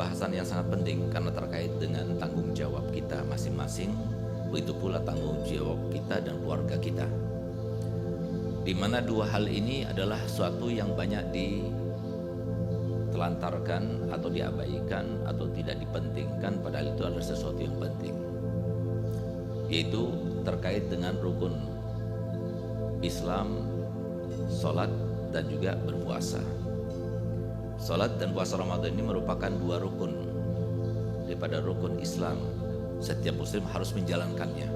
pembahasan yang sangat penting karena terkait dengan tanggung jawab kita masing-masing, begitu pula tanggung jawab kita dan keluarga kita. Di mana dua hal ini adalah suatu yang banyak ditelantarkan atau diabaikan atau tidak dipentingkan, padahal itu adalah sesuatu yang penting, yaitu terkait dengan rukun Islam, sholat dan juga berpuasa. Sholat dan puasa Ramadan ini merupakan dua rukun daripada rukun Islam. Setiap muslim harus menjalankannya.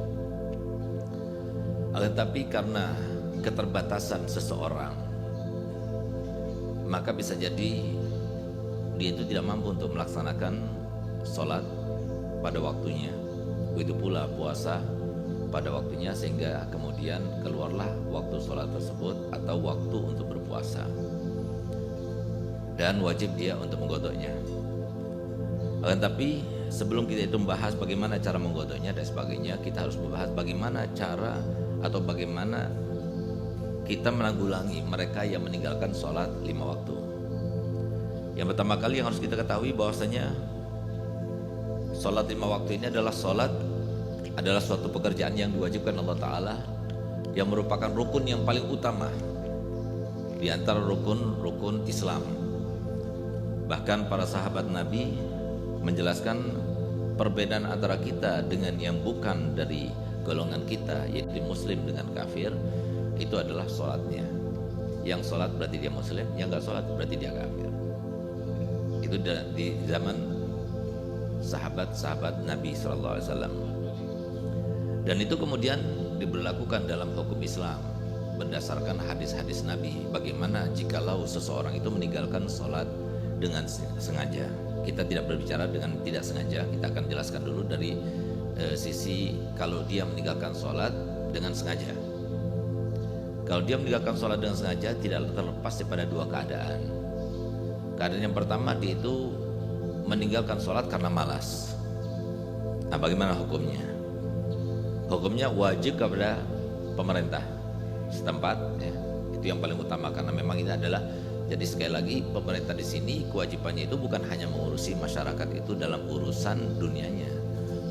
Tetapi karena keterbatasan seseorang, maka bisa jadi dia itu tidak mampu untuk melaksanakan sholat pada waktunya. Begitu pula puasa pada waktunya, sehingga kemudian keluarlah waktu sholat tersebut atau waktu untuk berpuasa, dan wajib dia untuk menggodoknya. Tapi sebelum kita itu membahas bagaimana cara menggodoknya dan sebagainya, kita harus membahas bagaimana cara atau bagaimana kita menanggulangi mereka yang meninggalkan sholat 5 waktu. Yang pertama kali yang harus kita ketahui bahwasanya sholat 5 waktu ini adalah suatu pekerjaan yang diwajibkan Allah Ta'ala, yang merupakan rukun yang paling utama di antara rukun-rukun Islam. Bahkan para sahabat Nabi menjelaskan perbedaan antara kita dengan yang bukan dari golongan kita, yaitu muslim dengan kafir, itu adalah sholatnya. Yang sholat berarti dia muslim, yang gak sholat berarti dia kafir. Itu di zaman sahabat-sahabat Nabi SAW. Dan itu kemudian diberlakukan dalam hukum Islam berdasarkan hadis-hadis Nabi. Bagaimana jikalau seseorang itu meninggalkan sholat dengan sengaja. Kita tidak berbicara dengan tidak sengaja. Kita akan jelaskan dulu dari sisi kalau dia meninggalkan sholat dengan sengaja. Kalau dia meninggalkan sholat dengan sengaja, tidak terlepas daripada dua keadaan. Keadaan yang pertama, dia itu meninggalkan sholat karena malas. Nah, bagaimana hukumnya? Hukumnya wajib kepada pemerintah setempat, ya. Itu yang paling utama, karena memang ini adalah, jadi sekali lagi, pemerintah di sini kewajibannya itu bukan hanya mengurusi masyarakat itu dalam urusan dunianya,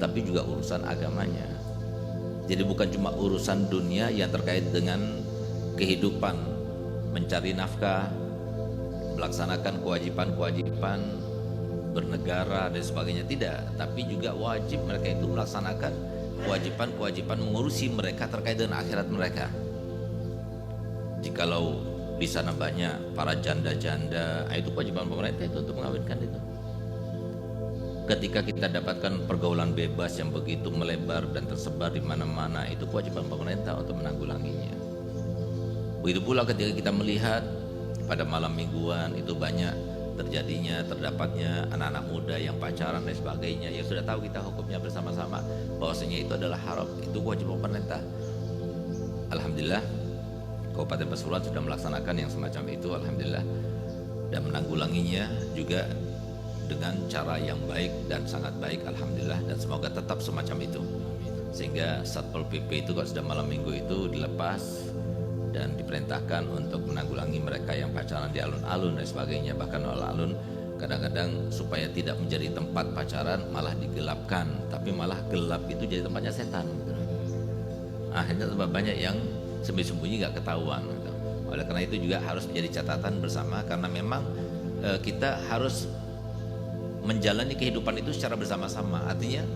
tapi juga urusan agamanya. Jadi bukan cuma urusan dunia yang terkait dengan kehidupan, mencari nafkah, melaksanakan kewajiban-kewajiban bernegara dan sebagainya, tidak, tapi juga wajib mereka itu melaksanakan kewajiban-kewajiban mengurusi mereka terkait dengan akhirat mereka. Jikalau di sana banyak para janda-janda, itu kewajiban pemerintah itu untuk mengawinkan itu. Ketika kita dapatkan pergaulan bebas yang begitu melebar dan tersebar di mana-mana, itu kewajiban pemerintah untuk menanggulanginya. Begitu pula ketika kita melihat pada malam mingguan itu banyak terdapatnya anak-anak muda yang pacaran dan sebagainya, yang sudah tahu kita hukumnya bersama-sama bahwasanya itu adalah haram, itu kewajiban pemerintah. Alhamdulillah Kabupaten Pasuruan sudah melaksanakan yang semacam itu, alhamdulillah, dan menanggulanginya juga dengan cara yang baik dan sangat baik, alhamdulillah, dan semoga tetap semacam itu, sehingga Satpol PP itu kalau sudah malam minggu itu dilepas dan diperintahkan untuk menanggulangi mereka yang pacaran di alun-alun dan sebagainya. Bahkan alun-alun kadang-kadang supaya tidak menjadi tempat pacaran malah digelapkan, tapi malah gelap itu jadi tempatnya setan. Akhirnya tempat banyak yang sembunyi-sembunyi gak ketahuan. Oleh karena itu juga harus menjadi catatan bersama, karena memang kita harus menjalani kehidupan itu secara bersama-sama. Artinya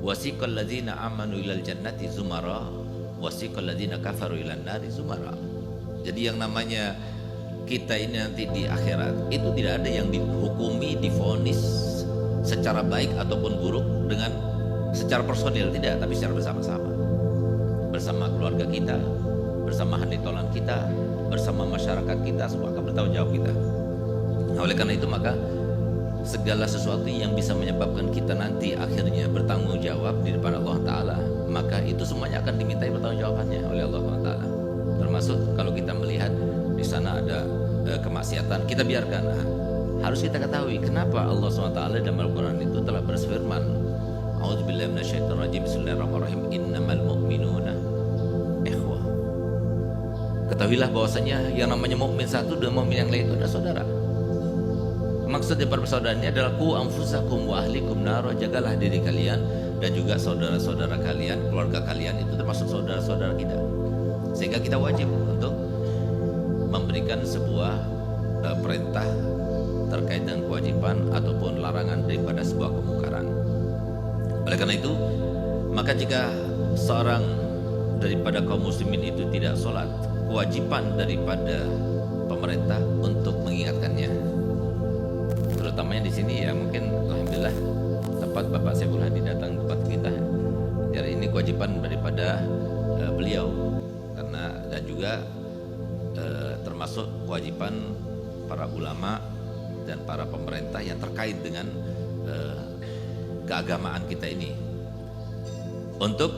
wasiqal ladzina amanu ilal jannati zumara wasiqal ladzina kafaru ilan nari zumara. Jadi yang namanya kita ini nanti di akhirat itu tidak ada yang dihukumi, divonis secara baik ataupun buruk dengan secara personil, tidak, tapi secara bersama-sama. Bersama keluarga kita, bersama handitolan kita, bersama masyarakat kita, semua akan bertanggung jawab kita. Nah, oleh karena itu maka segala sesuatu yang bisa menyebabkan kita nanti akhirnya bertanggung jawab di depan Allah Ta'ala, maka itu semuanya akan dimintai pertanggung jawabannya oleh Allah Ta'ala. Termasuk kalau kita melihat di sana ada kemaksiatan, kita biarkan. Nah, harus kita ketahui kenapa Allah SWT dalam Al-Quran itu telah berfirman, A'udzubillahi minasyaitonirrajim, bismillahirrahmanirrahim, innamal mu'minuna ikhwah. Ketahuilah bahwasanya yang namanya mukmin satu dan mukmin yang lain itu adalah saudara. maksud dari persaudaraan ini adalah ku anfusakum wa ahlikum naro, jagalah diri kalian dan juga saudara-saudara kalian, keluarga kalian itu termasuk saudara-saudara kita. Sehingga kita wajib untuk memberikan sebuah perintah terkait dengan kewajiban ataupun larangan daripada sebuah kemungkaran. Oleh karena itu, maka jika seorang daripada kaum muslimin itu tidak sholat, kewajiban daripada pemerintah untuk mengingatkannya. Terutamanya di sini ya, mungkin alhamdulillah tempat Bapak Saiful Hadi datang tempat kita. Jadi ini kewajiban daripada beliau, karena dan juga termasuk kewajiban para ulama dan para pemerintah yang terkait dengan keagamaan kita ini, untuk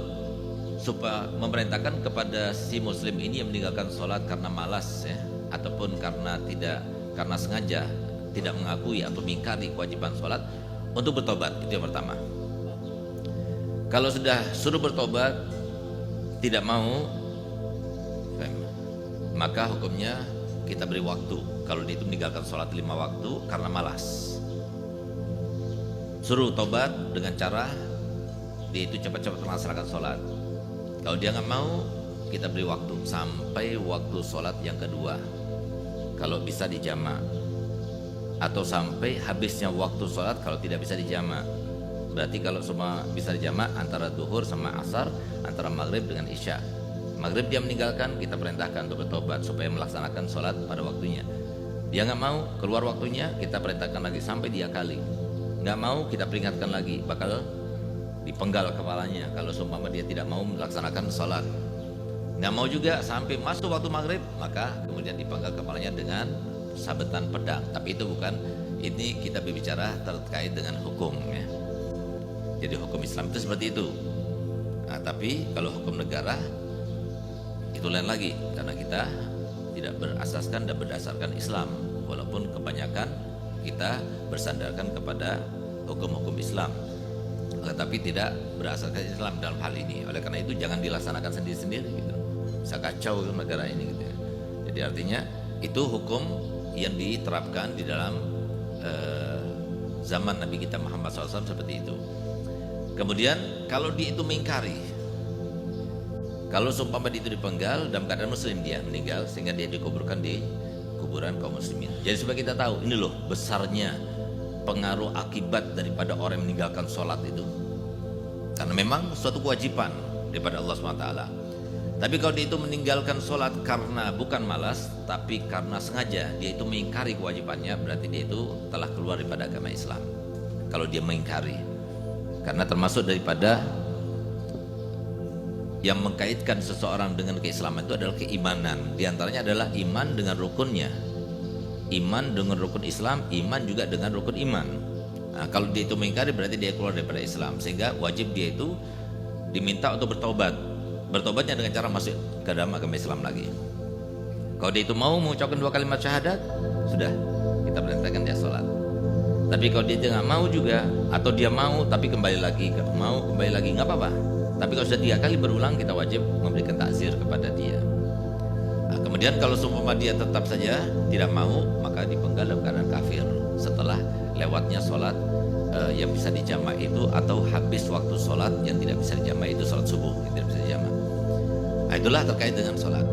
supaya memerintahkan kepada si muslim ini yang meninggalkan sholat karena malas ya, ataupun karena sengaja tidak mengakui atau mengingkari kewajiban sholat, untuk bertobat. Itu yang pertama. Kalau sudah suruh bertobat tidak mau, maka hukumnya kita beri waktu. Kalau dia itu meninggalkan sholat 5 waktu karena malas, suruh tobat dengan cara dia itu cepat-cepat melaksanakan sholat. Kalau dia nggak mau, kita beri waktu sampai waktu sholat yang kedua, kalau bisa dijamak, atau sampai habisnya waktu sholat kalau tidak bisa dijamak. Berarti kalau semua bisa dijamak antara duhur sama asar, antara maghrib dengan isya. Maghrib dia meninggalkan, kita perintahkan untuk bertobat supaya melaksanakan sholat pada waktunya. Dia nggak mau, keluar waktunya, kita perintahkan lagi sampai dia kali. Nggak mau, kita peringatkan lagi, bakal dipenggal kepalanya kalau seumpama dia tidak mau melaksanakan sholat. Nggak mau juga sampai masuk waktu maghrib, maka kemudian dipenggal kepalanya dengan sabetan pedang. Tapi itu bukan, ini kita berbicara terkait dengan hukum ya. Jadi hukum Islam itu seperti itu. Nah, tapi kalau hukum negara itu lain lagi, karena kita tidak berasaskan dan berdasarkan Islam, walaupun kebanyakan kita bersandarkan kepada hukum-hukum Islam, tetapi tidak berasaskan Islam dalam hal ini. Oleh karena itu jangan dilaksanakan sendiri-sendiri gitu. Bisa kacau negara ini gitu ya. Jadi artinya itu hukum yang diterapkan di dalam zaman Nabi kita Muhammad SAW seperti itu. Kemudian kalau dia itu mengingkari, kalau seumpama dia itu dipenggal dalam keadaan muslim, dia meninggal sehingga dia dikuburkan di kuburan kaum muslimin. Jadi supaya kita tahu ini loh besarnya pengaruh akibat daripada orang yang meninggalkan sholat itu, karena memang suatu kewajiban daripada Allah SWT. Tapi kalau dia itu meninggalkan sholat karena bukan malas, tapi karena sengaja dia itu mengingkari kewajibannya, berarti dia itu telah keluar daripada agama Islam. Kalau dia mengingkari, karena termasuk daripada yang mengkaitkan seseorang dengan keislaman itu adalah keimanan. Di antaranya adalah iman dengan rukunnya, iman dengan rukun Islam, iman juga dengan rukun iman. Nah, kalau dia itu mengingkari berarti dia keluar daripada Islam, sehingga wajib dia itu diminta untuk bertobat. Bertobatnya dengan cara masuk ke dalam agama Islam lagi. Kalau dia itu mau mengucapkan 2 kalimat syahadat, sudah kita perintahkan dia sholat. Tapi kalau dia nggak mau juga, atau dia mau tapi kembali lagi, mau kembali lagi, nggak apa-apa. Tapi kalau sudah 3 kali berulang, kita wajib memberikan takzir kepada dia. Nah, kemudian kalau seumpama dia tetap saja tidak mau, maka dipenggal dalam keadaan kafir setelah lewatnya sholat yang bisa dijamak itu, atau habis waktu sholat yang tidak bisa dijamak itu, sholat subuh yang tidak bisa dijamak. Nah, itulah terkait dengan sholat.